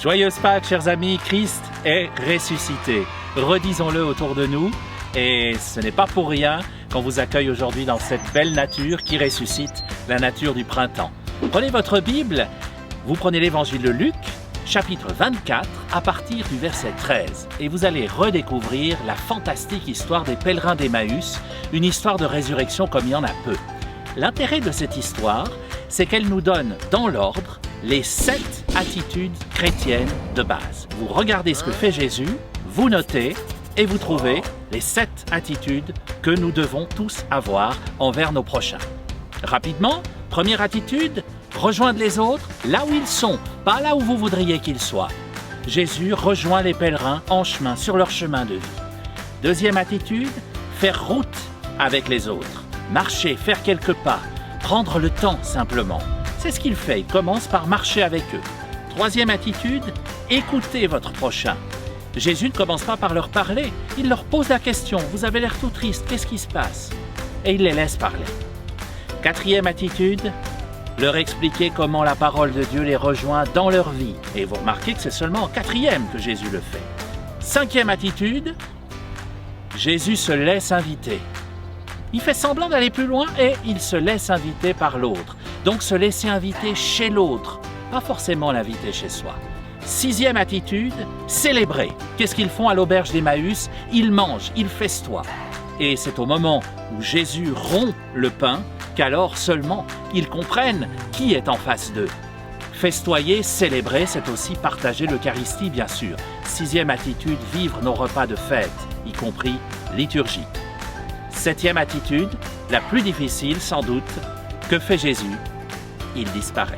Joyeuse Pâques, chers amis, Christ est ressuscité. Redisons-le autour de nous, et ce n'est pas pour rien qu'on vous accueille aujourd'hui dans cette belle nature qui ressuscite, la nature du printemps. Prenez votre Bible, vous prenez l'évangile de Luc, chapitre 24, à partir du verset 13, et vous allez redécouvrir la fantastique histoire des pèlerins d'Emmaüs, une histoire de résurrection comme il y en a peu. L'intérêt de cette histoire, c'est qu'elle nous donne, dans l'ordre, les 7 attitudes chrétiennes de base. Vous regardez ce que fait Jésus, vous notez et vous trouvez les 7 attitudes que nous devons tous avoir envers nos prochains. Rapidement, première attitude, rejoindre les autres là où ils sont, pas là où vous voudriez qu'ils soient. Jésus rejoint les pèlerins en chemin, sur leur chemin de vie. Deuxième attitude, faire route avec les autres. Marcher, faire quelques pas, prendre le temps simplement. C'est ce qu'il fait, il commence par marcher avec eux. Troisième attitude, écoutez votre prochain. Jésus ne commence pas par leur parler, il leur pose la question, vous avez l'air tout triste, qu'est-ce qui se passe? Et il les laisse parler. Quatrième attitude, leur expliquer comment la parole de Dieu les rejoint dans leur vie. Et vous remarquez que c'est seulement en quatrième que Jésus le fait. Cinquième attitude, Jésus se laisse inviter. Il fait semblant d'aller plus loin et il se laisse inviter par l'autre. Donc se laisser inviter chez l'autre, pas forcément l'inviter chez soi. Sixième attitude, célébrer. Qu'est-ce qu'ils font à l'auberge d'Emmaüs? Ils mangent, ils festoient. Et c'est au moment où Jésus rompt le pain qu'alors seulement ils comprennent qui est en face d'eux. Festoyer, célébrer, c'est aussi partager l'Eucharistie, bien sûr. Sixième attitude, vivre nos repas de fête, y compris liturgiques. Septième attitude, la plus difficile sans doute, que fait Jésus? Il disparaît.